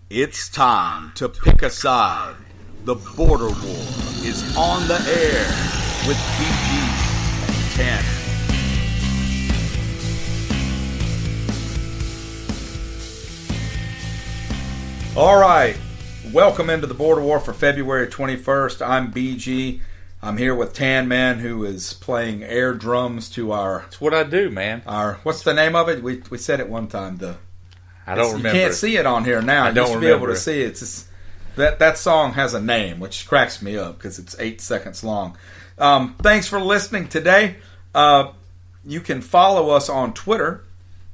It's time to pick a side. The Border War is on the air with BG and Tanner. All right, welcome into the Border War for February 21st. I'm BG. I'm here with Tan Man, who is playing air drums to our... That's what I do, man. What's the name of it? We said it one time. I don't remember. You can't see it on here now. I don't used to be able to see it. It's just, that song has a name, which cracks me up because it's 8 seconds long. Thanks for listening today. You can follow us on Twitter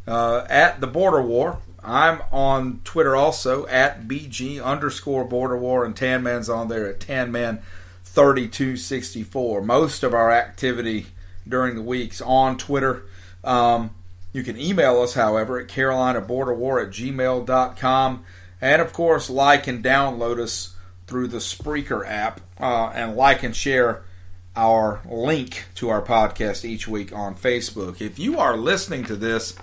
at The Border War. I'm on Twitter also at BG_Border War, and Tan Man's on there at TanMan3264. Most of our activity during the week's on Twitter. You can email us, however, at carolinaborderwar@gmail.com. And, of course, like and download us through the Spreaker app. And like and share our link to our podcast each week on Facebook. If you are listening to this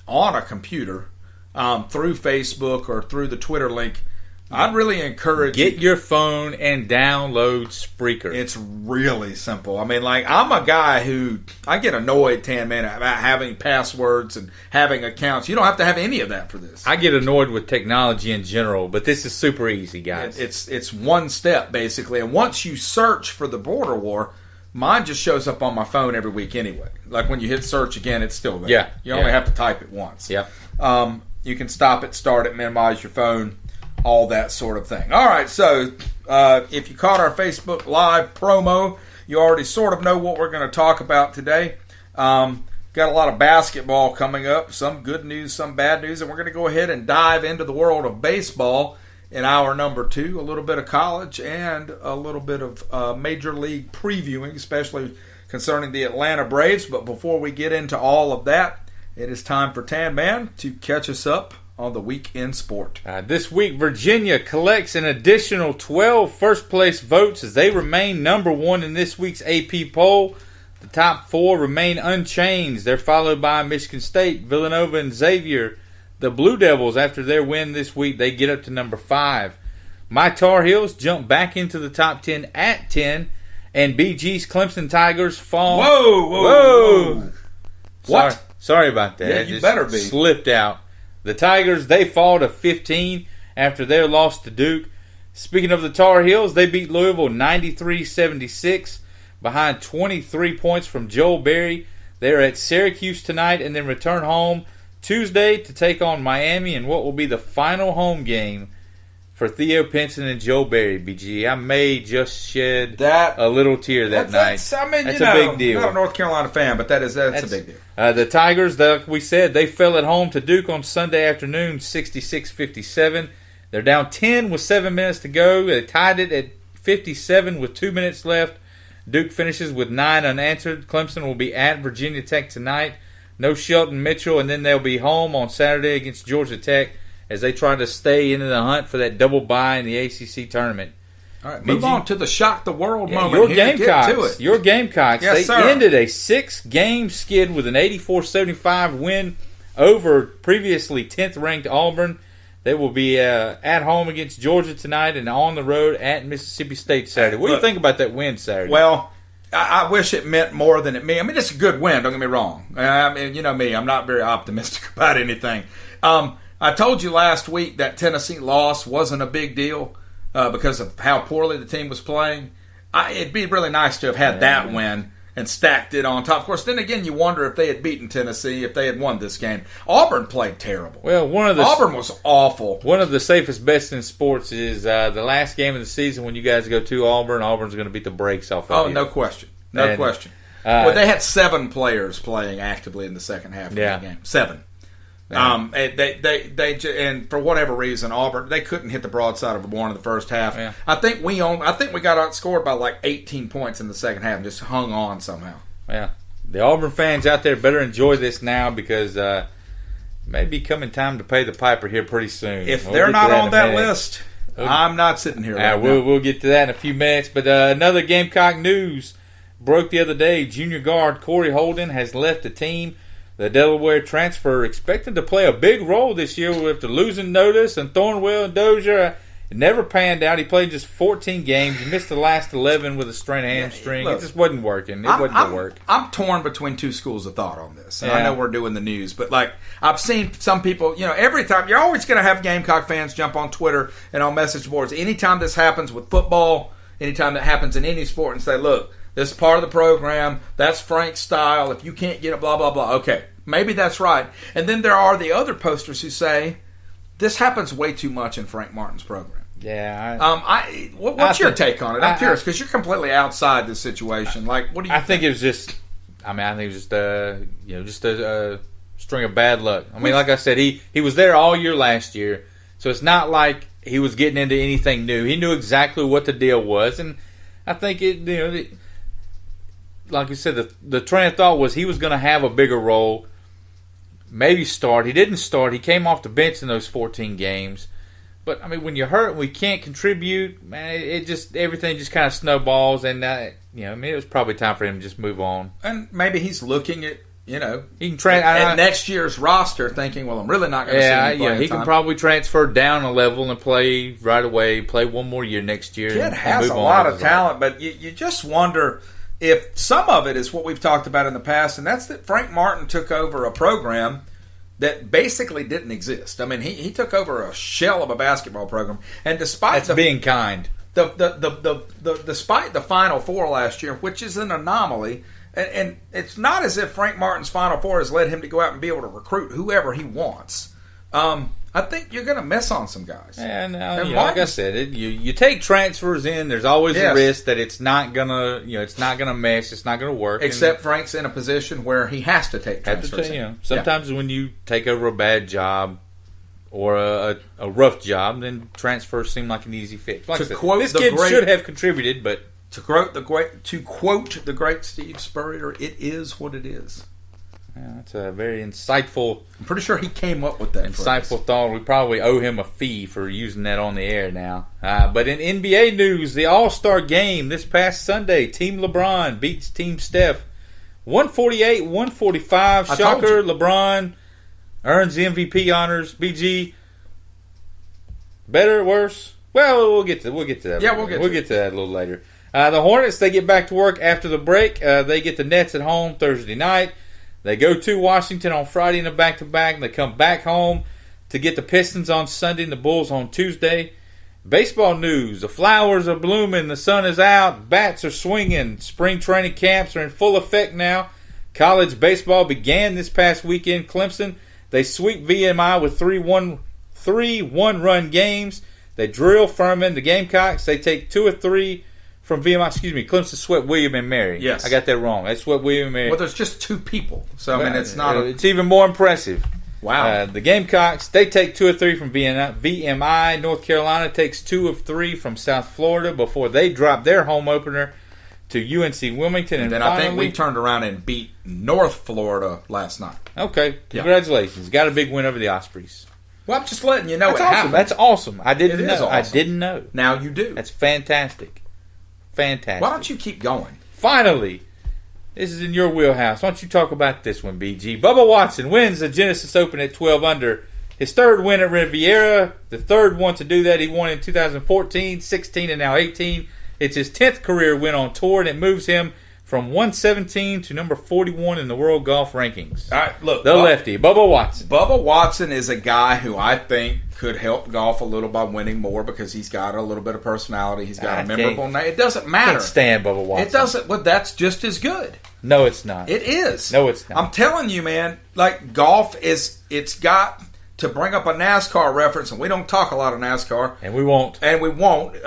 on a computer through Facebook or through the Twitter link, I'd really encourage Get your phone and download Spreaker. It's really simple. I mean, like, I'm a guy who, I get annoyed, Tan Man, about having passwords and having accounts. You don't have to have any of that for this. I get annoyed with technology in general, but this is super easy, guys. It's one step, basically. And once you search for the Border War, mine just shows up on my phone every week anyway. Like, when you hit search again, it's still there. Yeah. You only have to type it once. Yeah. You can stop it, start it, minimize your phone, all that sort of thing. All right, so if you caught our Facebook Live promo, you already sort of know what we're going to talk about today. Got a lot of basketball coming up, some good news, some bad news, and we're going to go ahead and dive into the world of baseball in hour number 2, a little bit of college and a little bit of Major League previewing, especially concerning the Atlanta Braves. But before we get into all of that, it is time for Tan Man to catch us up on the week in sport. This week, Virginia collects an additional 12 first-place votes as they remain number 1 in this week's AP poll. The top 4 remain unchanged. They're followed by Michigan State, Villanova, and Xavier. The Blue Devils, after their win this week, they get up to number 5. My Tar Heels jump back into the top 10 at 10, and BG's Clemson Tigers fall. Whoa! What? Sorry about that. Yeah, you better be. Slipped out. The Tigers, they fall to 15 after their loss to Duke. Speaking of the Tar Heels, they beat Louisville 93-76 behind 23 points from Joel Berry. They're at Syracuse tonight and then return home Tuesday to take on Miami in what will be the final home game for Theo Pinson and Joel Berry, BG. I may just shed a little tear that night. That's a big deal. I'm not a North Carolina fan, but that's a big deal. The Tigers, like we said, they fell at home to Duke on Sunday afternoon, 66-57. They're down 10 with 7 minutes to go. They tied it at 57 with 2 minutes left. Duke finishes with 9 unanswered. Clemson will be at Virginia Tech tonight. No Shelton Mitchell, and then they'll be home on Saturday against Georgia Tech as they try to stay into the hunt for that double bye in the ACC tournament. All right, move on to the shock the world moment. Your Gamecocks. Your Gamecocks. Yes, they ended a 6-game skid with an 84-75 win over previously 10th-ranked Auburn. They will be at home against Georgia tonight and on the road at Mississippi State Saturday. What do you think about that win Saturday? Well, I wish it meant more than it meant. I mean, it's a good win, don't get me wrong. I mean, you know me, I'm not very optimistic about anything. I told you last week that Tennessee loss wasn't a big deal because of how poorly the team was playing. It'd be really nice to have had that win and stacked it on top. Of course, then again, you wonder if they had beaten Tennessee, if they had won this game. Auburn played terrible. Well, Auburn was awful. One of the safest bets in sports is the last game of the season when you guys go to Auburn. Auburn's going to beat the brakes off of you. No question. No question. Well, they had 7 players playing actively in the second half of the game. 7. And for whatever reason, Auburn, they couldn't hit the broadside of a barn in the first half. Yeah. I think we got outscored by like 18 points in the second half and just hung on somehow. Yeah, the Auburn fans out there better enjoy this now because it may be coming time to pay the piper here pretty soon. If they're not on that list, I'm not sitting here. We'll get to that in a few minutes. But another Gamecock news broke the other day. Junior guard Corey Holden has left the team. the Delaware transfer, expected to play a big role this year after losing Notice and Thornwell and Dozier. It never panned out. He played just 14 games. He missed the last 11 with a strained hamstring. Look, it just wasn't working. It wasn't going to work. I'm torn between two schools of thought on this. And I know we're doing the news, but like I've seen some people, every time, you're always going to have Gamecock fans jump on Twitter and on message boards. Anytime this happens with football, anytime that happens in any sport, and say, look, this is part of the program. That's Frank's style. If you can't get it, blah, blah, blah. Okay, maybe that's right. And then there are the other posters who say, this happens way too much in Frank Martin's program. Yeah. What's your take on it? I'm curious because you're completely outside this situation. Like, what do you? I think it was just. I think it was just a string of bad luck. I mean, like I said, he was there all year last year, so it's not like he was getting into anything new. He knew exactly what the deal was, and I think like you said, the train of thought was he was going to have a bigger role, maybe start. He didn't start. He came off the bench in those 14 games. But, I mean, when you're hurt and we can't contribute, man, everything just kind of snowballs. And, it was probably time for him to just move on. And maybe he's looking at, he can at next year's roster thinking, well, I'm really not going to see him play he can probably transfer down a level and play right away, play one more year next year. Kid has a lot of talent, but you just wonder if some of it is what we've talked about in the past, and that's that Frank Martin took over a program that basically didn't exist. I mean, he took over a shell of a basketball program, and despite being kind, despite the Final Four last year, which is an anomaly, and it's not as if Frank Martin's Final Four has led him to go out and be able to recruit whoever he wants. I think you're going to miss on some guys. And like I said, you take transfers in. There's always a risk that it's not gonna, it's not gonna mesh. It's not gonna work. Except Frank's in a position where he has to take transfers. Sometimes when you take over a bad job or a rough job, then transfers seem like an easy fix. Like this kid should have contributed, but to quote the great Steve Spurrier, it is what it is. Yeah, that's a very insightful. I'm pretty sure he came up with that insightful thought. We probably owe him a fee for using that on the air now. But in NBA news, the All-Star game this past Sunday, Team LeBron beats Team Steph 148-145. Shocker, LeBron earns the MVP honors. BG, better or worse? Well, we'll get to that. Yeah, we'll get to that a little later. The Hornets, they get back to work after the break. They get the Nets at home Thursday night. They go to Washington on Friday in a back-to-back, and they come back home to get the Pistons on Sunday and the Bulls on Tuesday. Baseball news, the flowers are blooming, the sun is out, bats are swinging, spring training camps are in full effect now. College baseball began this past weekend. Clemson, they sweep VMI with three one-run games. They drill Furman. The Gamecocks, they take 2 or 3 from VMI, Clemson swept William and Mary. Yes. I got that wrong. They swept William and Mary. Well, there's just 2 people. So, I mean, it's not it's even more impressive. Wow. The Gamecocks, they take 2 or 3 from VMI. North Carolina takes 2 of 3 from South Florida before they drop their home opener to UNC Wilmington. And then finally, I think we turned around and beat North Florida last night. Okay. Congratulations. Got a big win over the Ospreys. Well, I'm just letting you know That's awesome. That's awesome. I didn't know. Awesome. I didn't know. Now you do. That's fantastic. Fantastic. Why don't you keep going? Finally, this is in your wheelhouse. Why don't you talk about this one, BG? Bubba Watson wins the Genesis Open at 12 under. His third win at Riviera. The third one to do that. He won in 2014, 16, and now 18. It's his 10th career win on tour, and it moves him from 117 to number 41 in the world golf rankings. All right, look. Lefty, Bubba Watson. Bubba Watson is a guy who I think could help golf a little by winning more because he's got a little bit of personality. He's got a memorable name. It doesn't matter. I can't stand Bubba Watson. It doesn't. Well, that's just as good. No, it's not. It is. No, it's not. I'm telling you, man, like golf it's got, to bring up a NASCAR reference, and we don't talk a lot of NASCAR. And we won't. I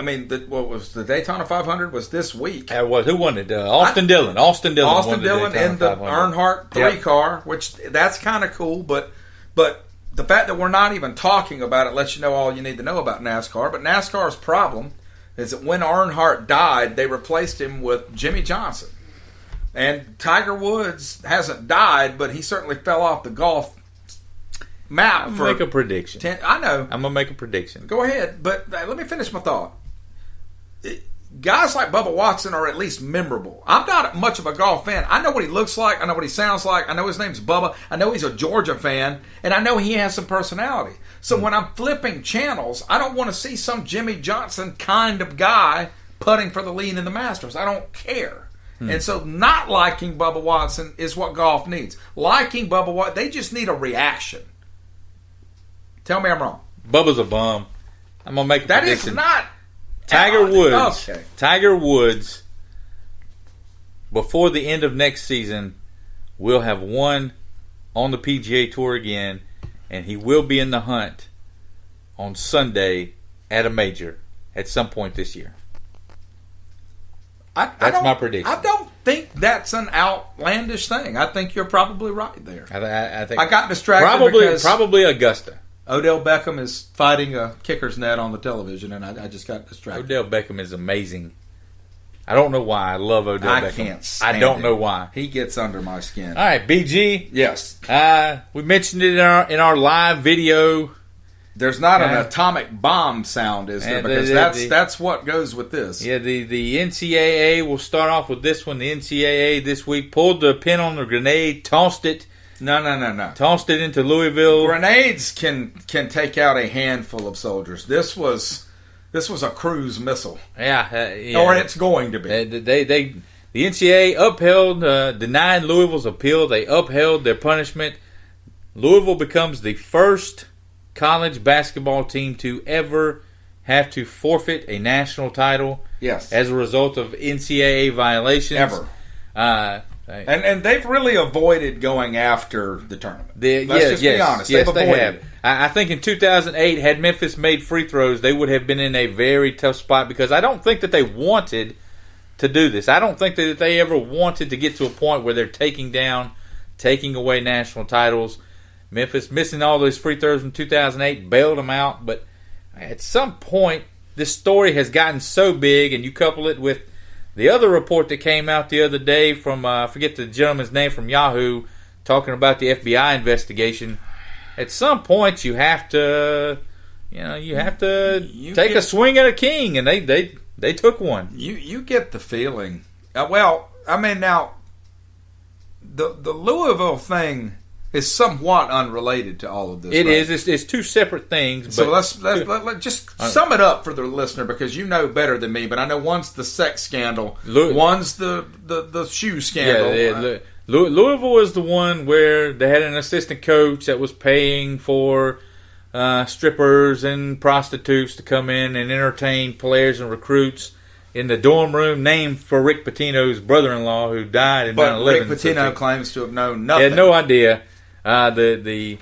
mean, what was the Daytona 500 was this week. Who won it? Austin Dillon. Austin Dillon in the Earnhardt 3 car, which that's kind of cool, but the fact that we're not even talking about it lets you know all you need to know about NASCAR. But NASCAR's problem is that when Earnhardt died, they replaced him with Jimmy Johnson. And Tiger Woods hasn't died, but he certainly fell off the golf map. I'm going to make a prediction. I know. I'm going to make a prediction. Go ahead, but let me finish my thought. guys like Bubba Watson are at least memorable. I'm not much of a golf fan. I know what he looks like. I know what he sounds like. I know his name's Bubba. I know he's a Georgia fan. And I know he has some personality. So when I'm flipping channels, I don't want to see some Jimmy Johnson kind of guy putting for the lead in the Masters. I don't care. And so not liking Bubba Watson is what golf needs. Liking Bubba Watson, they just need a reaction. Tell me I'm wrong. Bubba's a bum. I'm going to make a prediction. That is not... Tiger Woods. Okay. Tiger Woods, before the end of next season, will have won on the PGA Tour again, and he will be in the hunt on Sunday at a major at some point this year. That's my prediction. I don't think that's an outlandish thing. I think you're probably right there. I think I got distracted because probably Augusta. Odell Beckham is fighting a kicker's net on the television, and I just got distracted. Odell Beckham is amazing. I don't know why. I love Odell Beckham. I can't stand I don't him. know why. He gets under my skin. All right, BG. Yes. We mentioned it in our live video. There's not an atomic bomb sound, is there? Because that's what goes with this. Yeah, the NCAA, we'll start off with this one. The NCAA this week pulled the pin on the grenade, tossed it. No. Tossed it into Louisville. Grenades can take out a handful of soldiers. This was a cruise missile. Yeah. Or it's going to be. The NCAA upheld, denied Louisville's appeal. They upheld their punishment. Louisville becomes the first college basketball team to ever have to forfeit a national title. Yes. As a result of NCAA violations. Ever. And they've really avoided going after the tournament. Let's just be honest. Yes, they've they avoided have. it. I think in 2008, had Memphis made free throws, they would have been in a very tough spot because I don't think that they wanted to do this. I don't think that they ever wanted to get to a point where they're taking away national titles. Memphis missing all those free throws in 2008 bailed them out. But at some point, this story has gotten so big, and you couple it with the other report that came out the other day from, I forget the gentleman's name from Yahoo, talking about the FBI investigation. At some point, you have to take a swing at a king, and they took one. You get the feeling. Now, the Louisville thing is somewhat unrelated to all of this. It right? is. It's two separate things. So let's just sum it up for the listener, because you know better than me. But I know one's the sex scandal, one's the shoe scandal. Yeah, Louisville is the one where they had an assistant coach that was paying for strippers and prostitutes to come in and entertain players and recruits in the dorm room, named for Rick Pitino's brother-in-law who died in 9/11. But Rick Pitino claims to have known nothing. He had no idea. The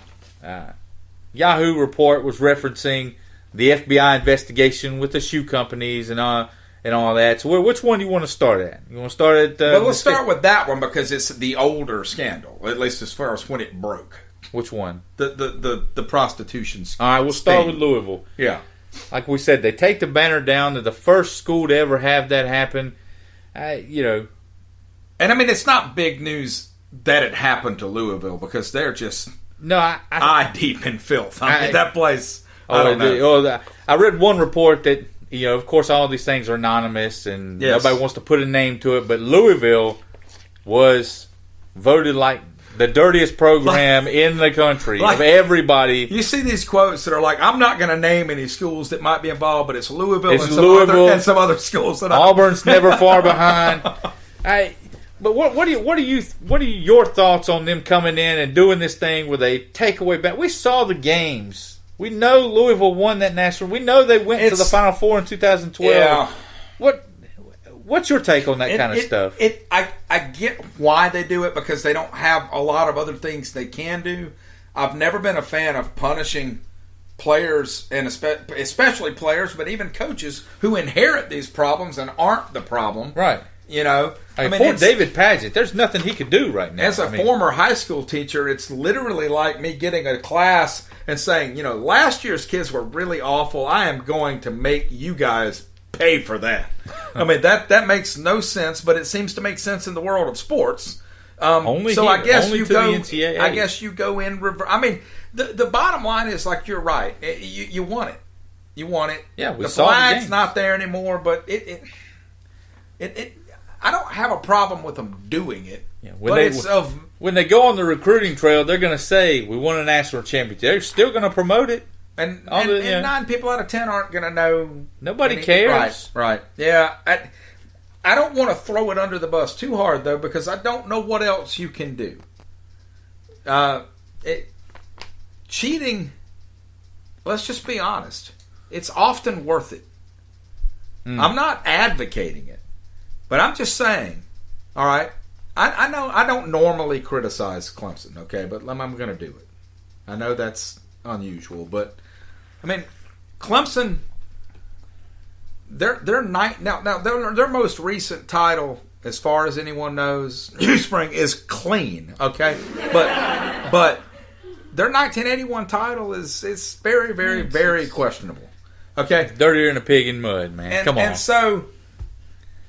Yahoo report was referencing the FBI investigation with the shoe companies and all that. So which one do you want to start at? You want to start at... well, let's start with that one because it's the older scandal, at least as far as when it broke. Which one? The prostitution scandal. All right, we'll start with Louisville. Yeah. Like we said, they take the banner down. They're the first school to ever have that happen. And it's not big news that it happened to Louisville because they're just eye deep in filth. That place, I don't know. I read one report that, of course, all these things are anonymous and nobody wants to put a name to it, but Louisville was voted like the dirtiest program in the country of everybody. You see these quotes that are like, I'm not going to name any schools that might be involved, but it's Louisville, and some other schools. That Auburn's never far behind. But what are your thoughts on them coming in and doing this thing where they take away back? We saw the games. We know Louisville won that national. We know they went to the Final Four in 2012. Yeah. What's your take on that kind of stuff? I get why they do it because they don't have a lot of other things they can do. I've never been a fan of punishing players, and especially players, but even coaches who inherit these problems and aren't the problem. Right. Poor David Padgett. There's nothing he could do right now. As a former high school teacher, it's literally like me getting a class and saying, last year's kids were really awful. I am going to make you guys pay for that. That makes no sense, but it seems to make sense in the world of sports. I guess you go in reverse. The bottom line is, like, you're right. You want it. You want it. Yeah, we the saw the flag's games. not there anymore, but I don't have a problem with them doing it. Yeah, when they go on the recruiting trail, they're going to say, we won a national championship. They're still going to promote it. And 9 people out of 10 aren't going to know. Nobody cares. Right. Yeah. I don't want to throw it under the bus too hard, though, because I don't know what else you can do. Cheating, let's just be honest, it's often worth it. I'm not advocating it, but I'm just saying, all right, I know I don't normally criticize Clemson, okay, but I'm going to do it. I know that's unusual, but I mean, Clemson, their most recent title, as far as anyone knows, New Spring, is clean, okay, but their 1981 title is very, very, very questionable. Okay, dirtier than a pig in mud, man. Come on. And so,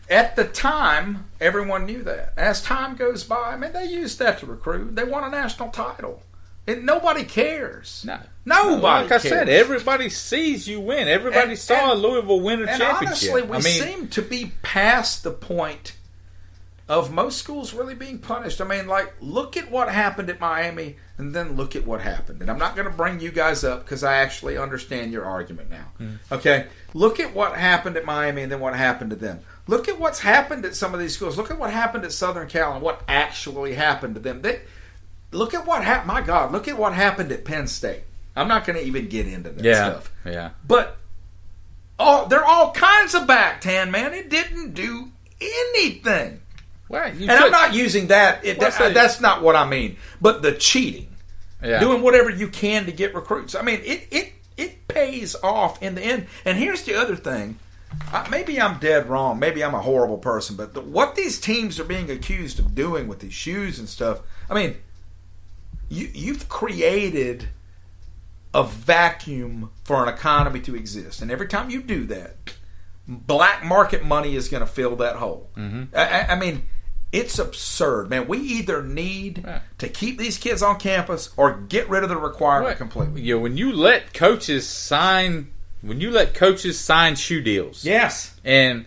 at the time, everyone knew that. As time goes by, I mean, they used that to recruit. They won a national title. And nobody cares. No. Nobody cares. Like I said, everybody sees you win. Everybody saw Louisville win a championship. Honestly, we seem to be past the point of most schools really being punished. I mean, like, look at what happened at Miami, and then look at what happened. And I'm not going to bring you guys up because I actually understand your argument now. Okay? Look at what happened at Miami and then what happened to them. Look at what's happened at some of these schools. Look at what happened at Southern Cal and what actually happened to them. Look at what happened. My God, look at what happened at Penn State. I'm not going to even get into that stuff. Yeah. But there are all kinds of back tan, man. It didn't do anything. Well, I'm not using that. That's not what I mean. But the cheating, doing whatever you can to get recruits. I mean, it pays off in the end. And here's the other thing. Maybe I'm dead wrong. Maybe I'm a horrible person. But what these teams are being accused of doing with these shoes and stuff, I mean, you've created a vacuum for an economy to exist. And every time you do that, black market money is going to fill that hole. I mean, it's absurd, man. We either need to keep these kids on campus or get rid of the requirement completely. Yeah, when you let coaches sign shoe deals. Yes. And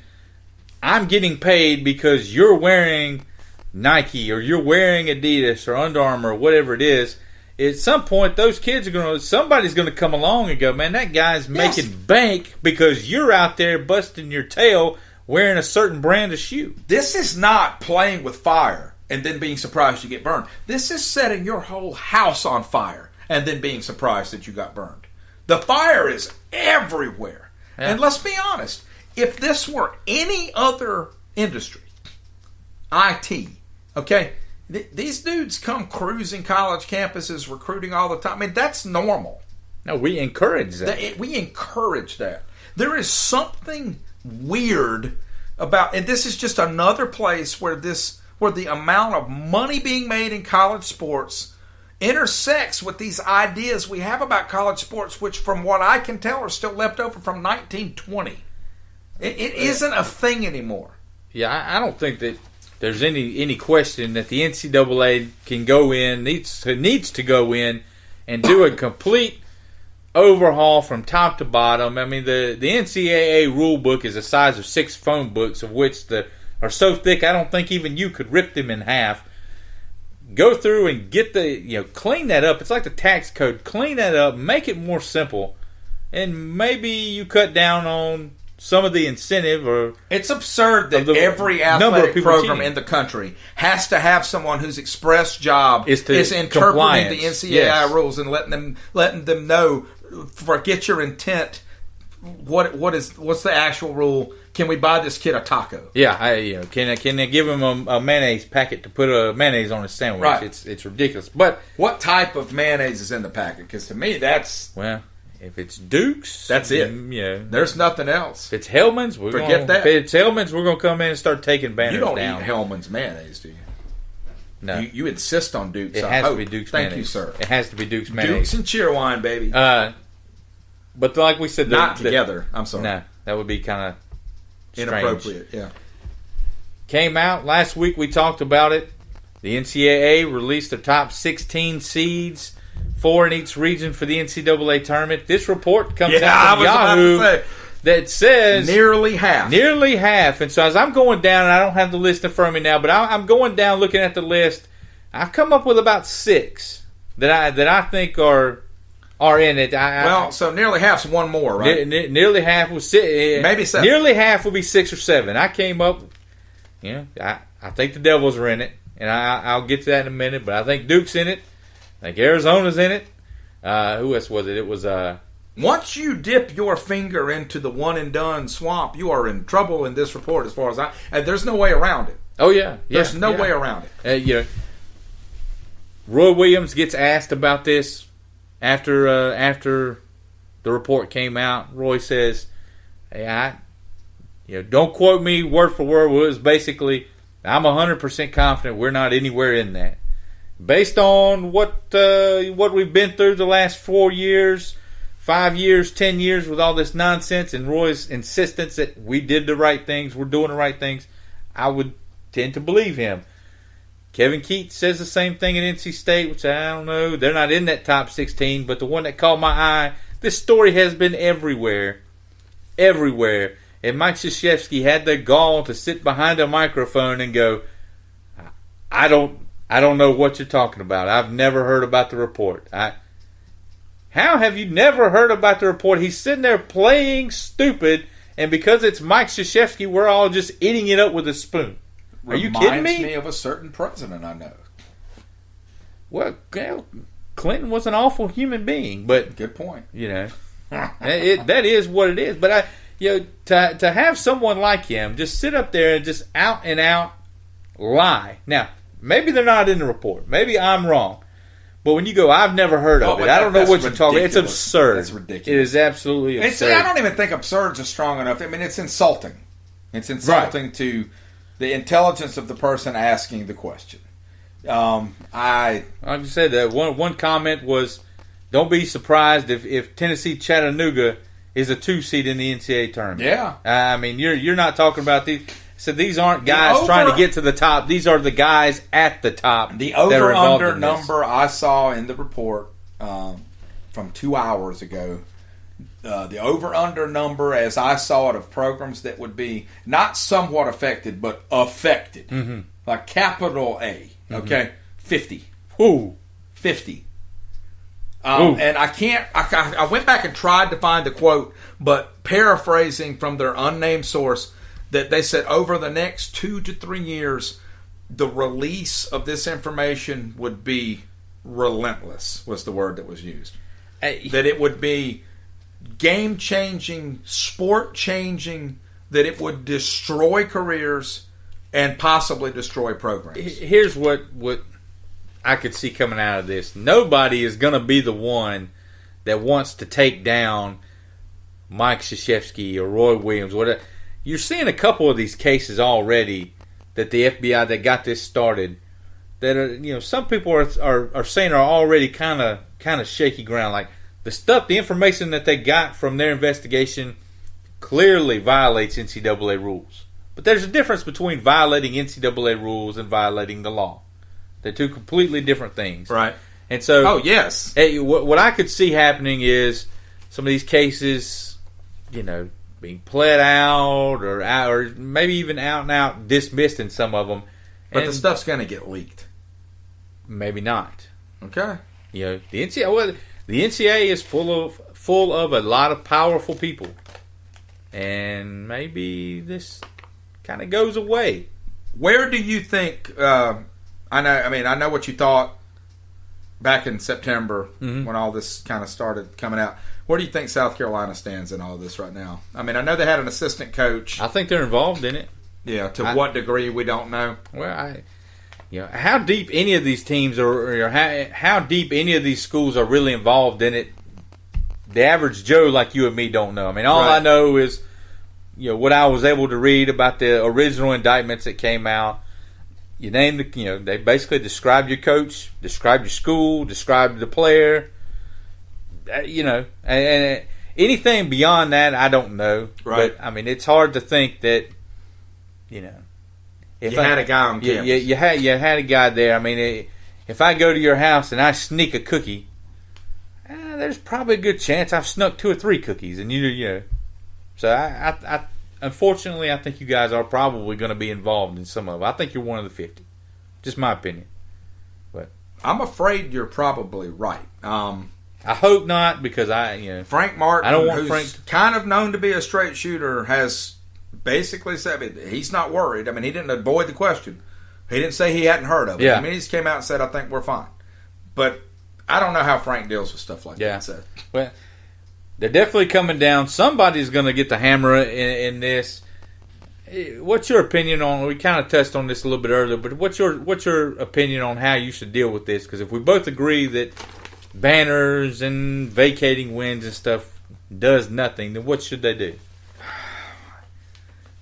I'm getting paid because you're wearing Nike or you're wearing Adidas or Under Armour or whatever it is. At some point, those kids somebody's going to come along and go, man, that guy's making bank because you're out there busting your tail wearing a certain brand of shoe. This is not playing with fire and then being surprised you get burned. This is setting your whole house on fire and then being surprised that you got burned. The fire is everywhere. Yeah. And let's be honest, if this were any other industry, IT, okay, these dudes come cruising college campuses, recruiting all the time. I mean, that's normal. No, we encourage that. We encourage that. There is something weird about, and this is just another place where the amount of money being made in college sports intersects with these ideas we have about college sports, which from what I can tell are still left over from 1920. It isn't a thing anymore. Yeah, I don't think that there's any question that the NCAA can go in, needs to go in and do a complete overhaul from top to bottom. I mean, the NCAA rule book is the size of 6 phone books, of which are so thick I don't think even you could rip them in half. Go through and get clean that up. It's like the tax code. Clean that up, make it more simple, and maybe you cut down on some of the incentive. Or it's absurd that every athletic program in the country has to have someone whose express job is interpreting the NCAA rules and letting them know, forget your intent. What's the actual rule? Can we buy this kid a taco? Yeah, can they give him a mayonnaise packet to put a mayonnaise on his sandwich? Right. It's ridiculous. But what type of mayonnaise is in the packet? Because to me, that's if it's Duke's, that's it. There's nothing else. If it's Hellman's, forget that. If it's Hellman's, we're gonna come in and start taking banners down. You don't eat Hellman's mayonnaise, do you? No. You insist on Duke's. It has to be Duke's mayonnaise. Thank you, sir. It has to be Duke's mayonnaise. Dukes and Cheerwine, baby. But like we said, not together. I'm sorry. No, that would be kind of inappropriate. Yeah. Came out last week. We talked about it. The NCAA released the top 16 seeds, 4 in each region for the NCAA tournament. This report comes out from Yahoo. that says nearly half. Nearly half. And so as I'm going down, and I don't have the list in front of me now, but I'm going down looking at the list. I've come up with about 6 that I think are in it. So nearly half's one more, right? Nearly half was maybe 7. Nearly half would be 6 or 7. I came up. I think the Devils are in it, and I'll get to that in a minute. But I think Duke's in it. I think Arizona's in it. Who else was it? It was. Once you dip your finger into the one and done swamp, you are in trouble in this report. As far as and there's no way around it. Oh yeah, there's no way around it. Roy Williams gets asked about this after the report came out. Roy says, "Hey, don't quote me word for word." It was basically, I'm 100% confident we're not anywhere in that. Based on what we've been through the last 4 years, 5 years, 10 years with all this nonsense, and Roy's insistence that we did the right things, we're doing the right things, I would tend to believe him. Kevin Keats says the same thing at NC State, which I don't know. They're not in that top 16, but the one that caught my eye, this story has been everywhere. Everywhere. And Mike Krzyzewski had the gall to sit behind a microphone and go, I don't know what you're talking about. I've never heard about the report. How have you never heard about the report? He's sitting there playing stupid, and because it's Mike Krzyzewski, we're all just eating it up with a spoon. Are you kidding me? Reminds me of a certain president I know. Well, Clinton was an awful human being, but good point. That is what it is. But to have someone like him just sit up there and just out and out lie. Now, maybe they're not in the report. Maybe I'm wrong. But when you go, I've never heard of it. I don't know what you're talking about. It's absurd. It's ridiculous. It is absolutely absurd. I don't even think absurd is strong enough. I mean, it's insulting. It's insulting to the intelligence of the person asking the question. Like you said, that one comment was, don't be surprised if Tennessee Chattanooga is a 2 seed in the NCAA tournament. Yeah. I mean, you're not talking about these. So these aren't guys trying to get to the top. These are the guys at the top. The over-under number I saw in the report from 2 hours ago, the over-under number as I saw it of programs that would be not somewhat affected, but affected. Mm-hmm. Like capital A. Okay? 50. Ooh. 50. And I went back and tried to find the quote, but paraphrasing from their unnamed source, that they said over the next 2 to 3 years, the release of this information would be relentless, was the word that was used. That it would be game-changing, sport-changing, that it would destroy careers and possibly destroy programs. Here's what I could see coming out of this. Nobody is going to be the one that wants to take down Mike Krzyzewski or Roy Williams, whatever. You're seeing a couple of these cases already that the FBI that got this started that are, some people are saying are already kind of shaky ground. Like the information that they got from their investigation clearly violates NCAA rules. But there's a difference between violating NCAA rules and violating the law. They're two completely different things. Right. And so, oh yes, what I could see happening is some of these cases, being pled out or maybe even out and out dismissed in some of them. But the stuff's going to get leaked. Maybe not. Okay. The NCAA is full of a lot of powerful people, and maybe this kind of goes away. Where do you think? I know what you thought back in September when all this kind of started coming out. Where do you think South Carolina stands in all of this right now? I mean, I know they had an assistant coach. I think they're involved in it. Yeah, what degree we don't know. Well, how deep any of these teams or how deep any of these schools are really involved in it, the average Joe like you and me don't know. I mean, all I know is what I was able to read about the original indictments that came out. You named they basically described your coach, described your school, described the player. And anything beyond that, I don't know. Right. But I mean, it's hard to think that if you had a guy on campus. You had a guy there. I mean, if I go to your house and I sneak a cookie, there's probably a good chance I've snuck 2 or 3 cookies, and So I unfortunately, I think you guys are probably going to be involved in some of it. I think you're one of the 50. Just my opinion. But I'm afraid you're probably right. I hope not, because Frank Martin, I don't want who's kind of known to be a straight shooter, has basically said he's not worried. I mean, he didn't avoid the question. He didn't say he hadn't heard of it. Yeah. I mean, he just came out and said, I think we're fine. But I don't know how Frank deals with stuff like that. So. Well, they're definitely coming down. Somebody's going to get the hammer in this. What's your opinion on? We kind of touched on this a little bit earlier, but what's your opinion on how you should deal with this? Because if we both agree that banners and vacating wins and stuff does nothing, then what should they do?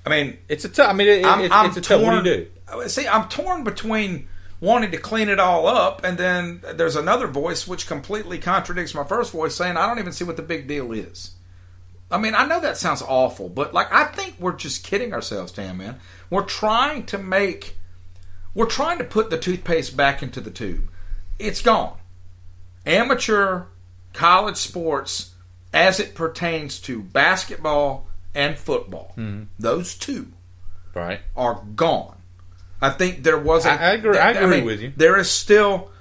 I mean, it's a tough. I mean, it's a tough. What do you do? See, I'm torn between wanting to clean it all up, and then there's another voice which completely contradicts my first voice, saying I don't even see what the big deal is. I mean, I know that sounds awful, but I think we're just kidding ourselves, damn man. We're trying to put the toothpaste back into the tube. It's gone. Amateur college sports, as it pertains to basketball and football, those two are gone. I think there wasn't. I agree with you. There is still.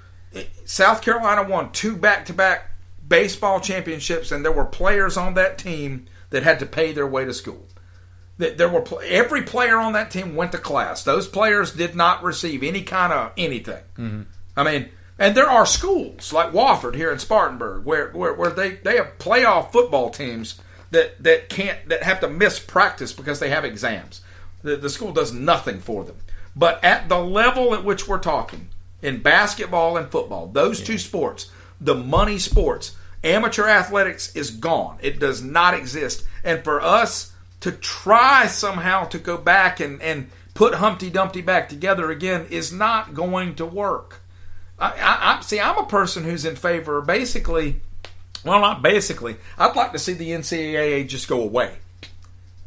South Carolina won 2 back-to-back baseball championships, and there were players on that team that had to pay their way to school. Every player on that team went to class. Those players did not receive any kind of anything. Mm-hmm. I mean. And there are schools like Wofford here in Spartanburg where they have playoff football teams that have to miss practice because they have exams. The school does nothing for them. But at the level at which we're talking, in basketball and football, those two sports, the money sports, amateur athletics is gone. It does not exist. And for us to try somehow to go back and put Humpty Dumpty back together again is not going to work. I'm a person who's in favor, basically, well, not basically, I'd like to see the NCAA just go away.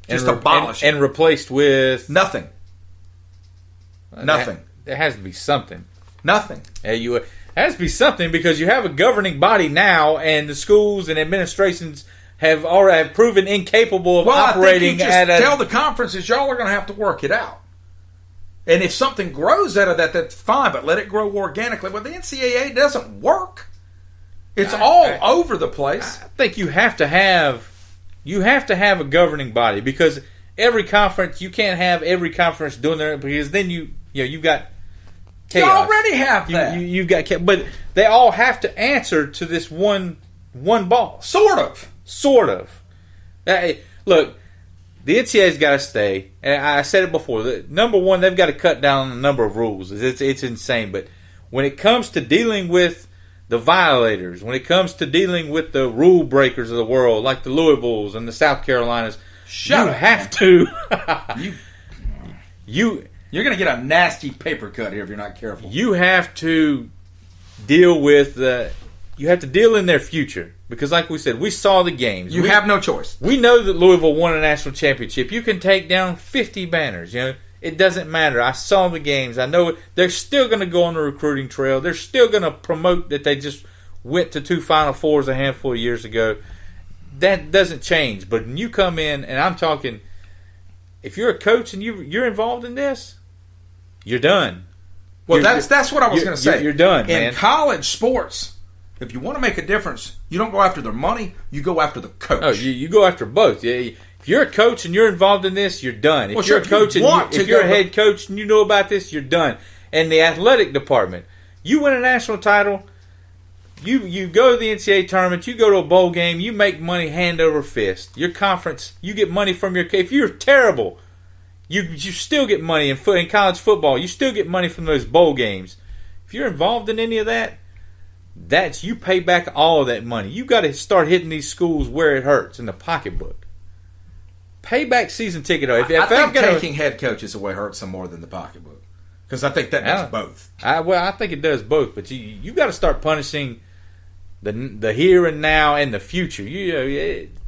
Just abolish it. And replaced with? Nothing. Nothing. There has to be something. Nothing. It has to be something, because you have a governing body now, and the schools and administrations have proven incapable of operating. I think you just tell the conferences, y'all are going to have to work it out. And if something grows out of that, that's fine, but let it grow organically. Well, the NCAA doesn't work. It's all over the place. I think you have to have a governing body, because every conference, you can't have every conference doing their, because then you've got chaos. You already have that. You've got, but they all have to answer to this one boss. Sort of. Look. The NCAA's got to stay. And I said it before. Number one, they've got to cut down on the number of rules. It's insane. But when it comes to dealing with the violators, when it comes to dealing with the rule breakers of the world, like the Louisvilles and the South Carolinas, you have to. You're going to get a nasty paper cut here if you're not careful. You have to deal with you have to deal in their future. Because like we said, we saw the games. You have no choice. We know that Louisville won a national championship. You can take down 50 banners. It doesn't matter. I saw the games. I know they're still going to go on the recruiting trail. They're still going to promote that they just went to 2 Final Fours a handful of years ago. That doesn't change. But when you come in, and I'm talking, if you're a coach and you're involved in this, you're done. Well, that's what I was going to say. You're done, man. In college sports, if you want to make a difference, you don't go after their money, you go after the coach. Oh, you go after both. Yeah, if you're a coach and you're involved in this, you're done. If you're a coach if you're a head coach and you know about this, you're done. And the athletic department, you win a national title, you go to the NCAA tournament, you go to a bowl game, you make money hand over fist. Your conference, you get money from your. If you're terrible, you still get money in college football. You still get money from those bowl games. If you're involved in any of that, you pay back all of that money. You got to start hitting these schools where it hurts, in the pocketbook. Pay back season ticket. I think taking head coaches away hurts them more than the pocketbook, because I think that does both. I think it does both, but you got to start punishing the here and now and the future.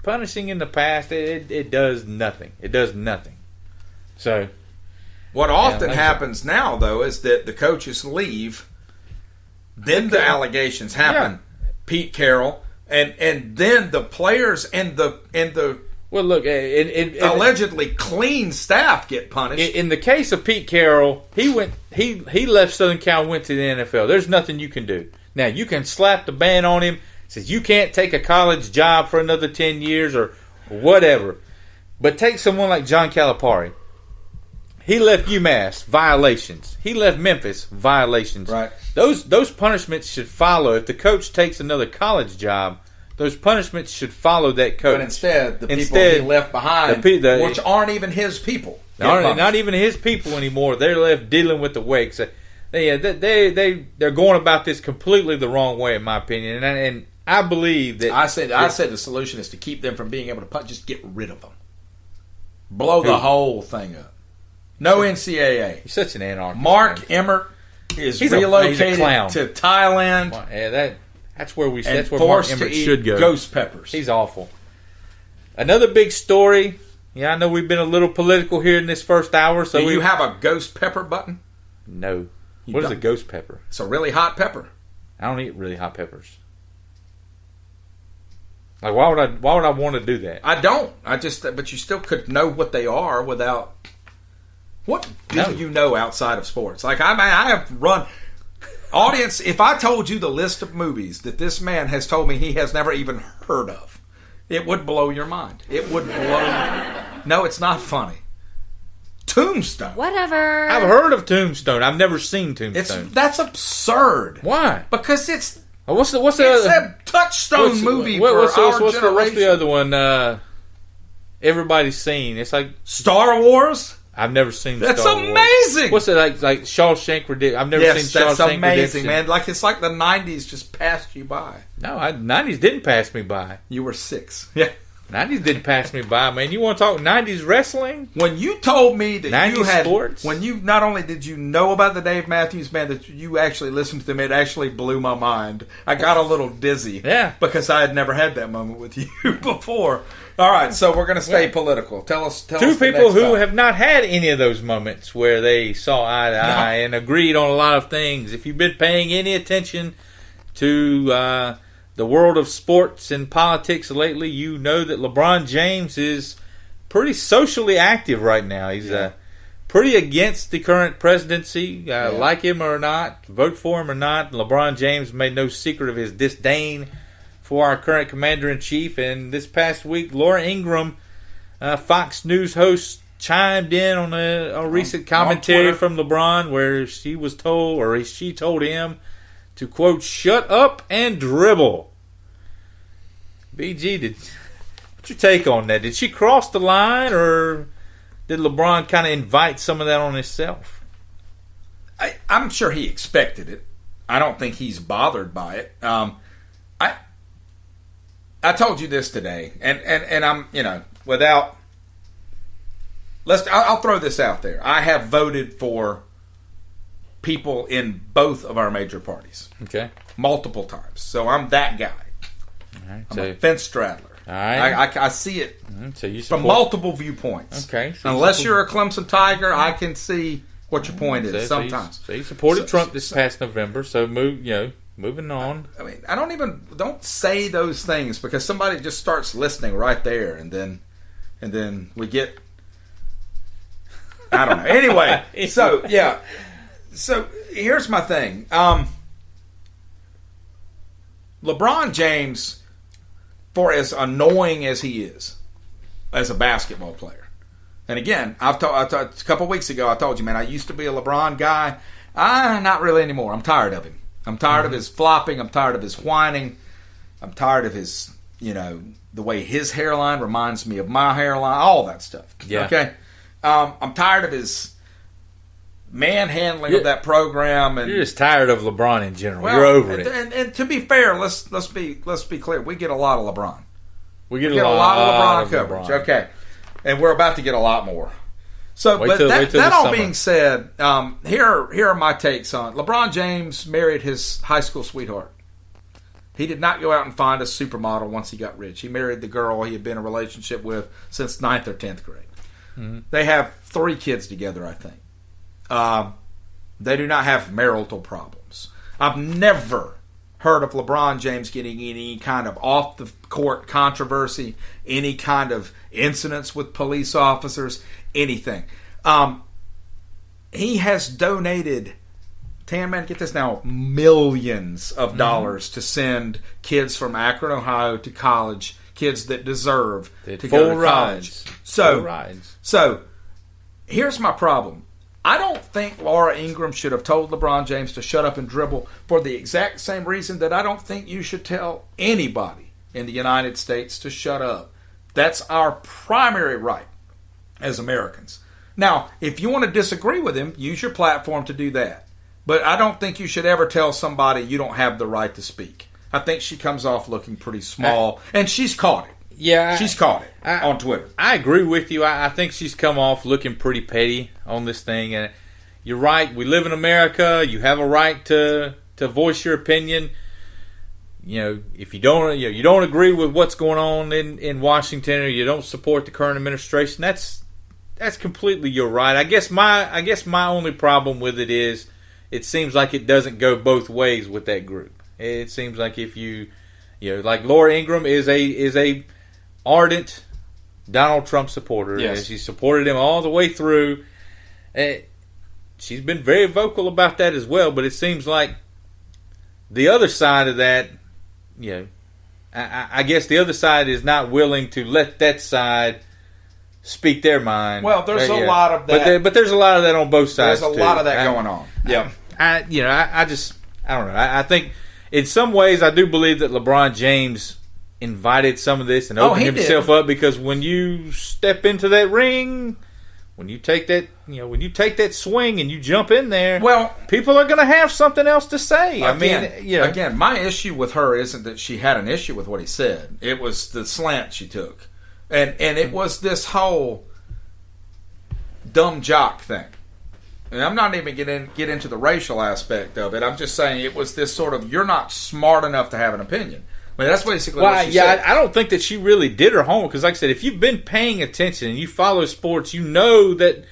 Punishing in the past, it does nothing. It does nothing. So, what often happens now, though, is that the coaches leave. Then the allegations happen, Pete Carroll, and then the players and the Well, look, allegedly clean staff get punished. In the case of Pete Carroll, he left Southern Cal, went to the NFL. There's nothing you can do. Now, you can slap the ban on him, says you can't take a college job for another 10 years or whatever. But take someone like John Calipari. He left UMass, violations. He left Memphis, violations. Right. Those punishments should follow. If the coach takes another college job, those punishments should follow that coach. But instead, the people he left behind, which aren't even his people. Not even his people anymore. They're left dealing with the wake. So, they're going about this completely the wrong way, in my opinion. And I believe that... I said the solution is to keep them from being able to just get rid of them. Blow the whole thing up. No NCAA. He's such an anarchist. Mark Emmert is relocated to Thailand. Yeah, that's where Mark Emmert should go. Ghost peppers. He's awful. Another big story. Yeah, I know we've been a little political here in this first hour. So Do you have a ghost pepper button? No. What is a ghost pepper? It's a really hot pepper. I don't eat really hot peppers. Like, why would I want to do that? I don't. But you still could know what they are without. What do you know outside of sports? Like, I have run. Audience, if I told you the list of movies that this man has told me he has never even heard of, it would blow your mind. It would blow. No, it's not funny. Tombstone. Whatever. I've heard of Tombstone. I've never seen Tombstone. That's absurd. Why? Because it's what's the a touchstone movie for our generation. What's the other one? Everybody's seen. It's like Star Wars. I've never seen. That's Star Wars. Amazing. What's it like? Shawshank Redemption. I've never seen Shawshank Redemption. That's amazing, Redemption. man. Like it's like the '90s just passed you by. No, 90s didn't pass me by. You were 6. Yeah. 90s didn't pass me by, man. You want to talk 90s wrestling? When you told me that 90s you had sports? When you not only did you know about the Dave Matthews Band, that you actually listened to them, it actually blew my mind. I got a little dizzy. Yeah. Because I had never had that moment with you before. All right, so we're going to stay political. Tell us two people who have not had any of those moments where they saw eye to eye and agreed on a lot of things. If you've been paying any attention to the world of sports and politics lately, you know that LeBron James is pretty socially active right now. He's pretty against the current presidency, like him or not, vote for him or not. LeBron James made no secret of his disdain for our current commander-in-chief. And this past week, Laura Ingraham, Fox News host, chimed in on a recent commentary from LeBron where she told him to, quote, shut up and dribble. BG, what's your take on that? Did she cross the line, or did LeBron kind of invite some of that on himself? I'm sure he expected it. I don't think he's bothered by it. I told you this today, and I'm, without... I'll throw this out there. I have voted for people in both of our major parties. Okay. Multiple times. So I'm that guy. All right, I'm a fence straddler. All right. I see it so from multiple viewpoints. Okay. So unless you're a Clemson Tiger, I can see what your point is sometimes. So you supported Trump this past November, so moving on. I mean, don't say those things because somebody just starts listening right there, and then we get, I don't know. Anyway, so here's my thing. LeBron James, for as annoying as he is as a basketball player, and again, I told a couple weeks ago, I told you, man, I used to be a LeBron guy. Not really anymore. I'm tired of him. I'm tired of his flopping. I'm tired of his whining. I'm tired of his, the way his hairline reminds me of my hairline, all that stuff. Yeah. Okay? I'm tired of his manhandling of that program. And you're just tired of LeBron in general. You're over it. And to be fair, let's be clear. We get a lot of LeBron. We get a lot of LeBron coverage. Okay. And we're about to get a lot more. So, that all being said, here are my takes on it. LeBron James married his high school sweetheart. He did not go out and find a supermodel once he got rich. He married the girl he had been in a relationship with since 9th or 10th grade. Mm-hmm. They have 3 kids together, I think. They do not have marital problems. I've never heard of LeBron James getting any kind of off-the-court controversy, any kind of incidents with police officers, anything. He has donated, Tan Man, get this now, millions of dollars to send kids from Akron, Ohio to college, kids that deserve to go to college. So here's my problem. I don't think Laura Ingraham should have told LeBron James to shut up and dribble for the exact same reason that I don't think you should tell anybody in the United States to shut up. That's our primary right as Americans. Now, if you want to disagree with him, use your platform to do that. But I don't think you should ever tell somebody you don't have the right to speak. I think she comes off looking pretty small, and she's caught it. Yeah, she's caught it on Twitter. I agree with you. I think she's come off looking pretty petty on this thing. And you're right. We live in America. You have a right to voice your opinion. You know, if you don't agree with what's going on in Washington, or you don't support the current administration, that's completely your right. I guess my only problem with it is it seems like it doesn't go both ways with that group. It seems like if like Laura Ingraham is a ardent Donald Trump supporter. Yes. She supported him all the way through. She's been very vocal about that as well, but it seems like the other side of that, I guess the other side is not willing to let that side speak their mind. Well, there's a lot of that. But there's a lot of that on both sides. There's a lot of that going on. Yeah. I don't know. I think in some ways I do believe that LeBron James invited some of this and opened himself up, because when you step into that ring, when you take that swing and you jump in there, well, people are going to have something else to say. Again, my issue with her isn't that she had an issue with what he said. It was the slant she took. And it was this whole dumb jock thing. And I'm not even get into the racial aspect of it. I'm just saying it was this sort of, you're not smart enough to have an opinion. I mean, that's basically what she said. I don't think that she really did her homework, because like I said, if you've been paying attention and you follow sports, you know that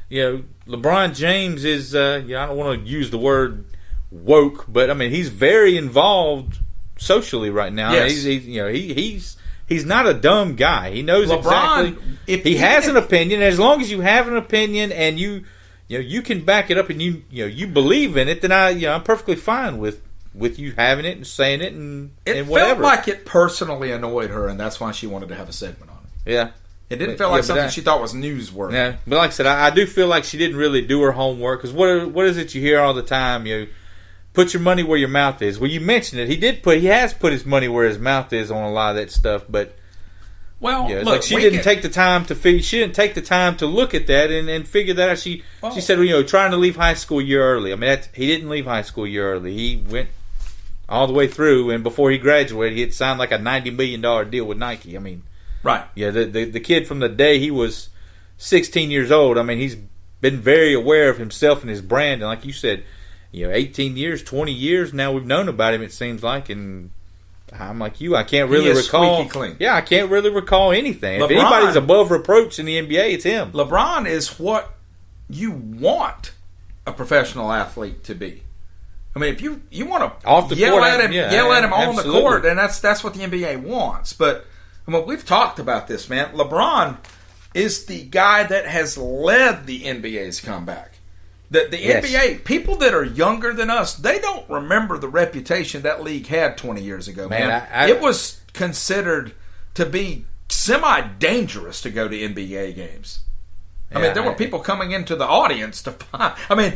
LeBron James is, I don't want to use the word woke, but I mean, he's very involved socially right now. Yes. He's not a dumb guy. He knows LeBron, exactly. He has an opinion. As long as you have an opinion and you can back it up and you believe in it, then I'm perfectly fine with you having it and saying it and whatever. It felt like it personally annoyed her, and that's why she wanted to have a segment on it. Yeah. It didn't feel like something she thought was newsworthy. Yeah, but like I said, I do feel like she didn't really do her homework, because what is it you hear all the time? Put your money where your mouth is. Well, you mentioned it. He has put his money where his mouth is on a lot of that stuff, but look, like she didn't take the time to look at that and figure that out. She said, trying to leave high school a year early. I mean, he didn't leave high school a year early. He went all the way through, and before he graduated, he had signed like a $90 million deal with Nike. I mean, right? Yeah, the kid from the day he was 16 years old. I mean, he's been very aware of himself and his brand, and like you said, 18 years, 20 years now we've known about him, it seems like, and I'm like you, I can't really recall. Squeaky clean. Yeah, I can't really recall anything. If LeBron, anybody's above reproach in the NBA, it's him. LeBron is what you want a professional athlete to be. I mean, if you want to yell at him on the court, and that's what the NBA wants. But I mean, we've talked about this, man. LeBron is the guy that has led the NBA's comeback. The NBA, people that are younger than us, they don't remember the reputation that league had 20 years ago, man. It was considered to be semi-dangerous to go to NBA games. I mean, there were people coming into the audience to find. I mean,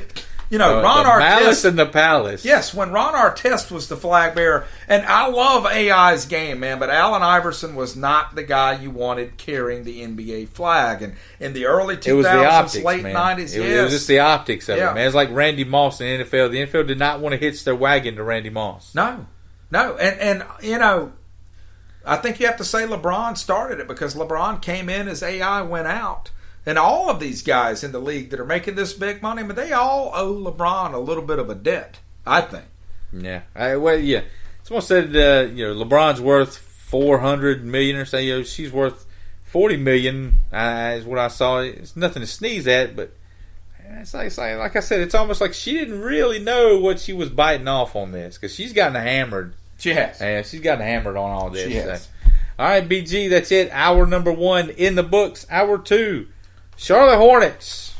Ron Artest. Malice in the Palace. Yes, when Ron Artest was the flag bearer. And I love AI's game, man, but Allen Iverson was not the guy you wanted carrying the NBA flag. And in the early 2000s, it was the optics, late man. 90s, it was just the optics of it, man. It's like Randy Moss in the NFL. The NFL did not want to hitch their wagon to Randy Moss. No. And I think you have to say LeBron started it, because LeBron came in as AI went out. And all of these guys in the league that are making this big money, but they all owe LeBron a little bit of a debt, I think. Yeah. Someone said, LeBron's worth $400 million or so. She's worth $40 million, is what I saw. It's nothing to sneeze at, but It's like I said, it's almost like she didn't really know what she was biting off on this because she's gotten hammered. She has. Yeah, she's gotten hammered on all this. She has. All right, BG, that's it. Hour number 1 in the books. Hour 2, Charlotte Hornets,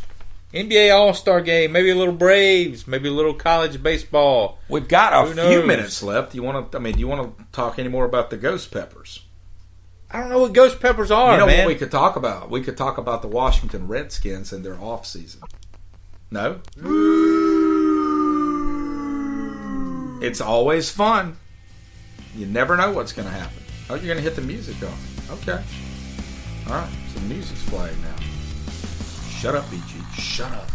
NBA All-Star Game. Maybe a little Braves. Maybe a little college baseball. We've got a Who few knows? minutes left. Do you want to talk any more about the Ghost Peppers? I don't know what ghost peppers are, You know man. what we could talk about? We could talk about the Washington Redskins and their off season. No? It's always fun. You never know what's going to happen. Oh, you're going to hit the music on. Okay. All right. So the music's playing now. Shut up, BG. Shut up.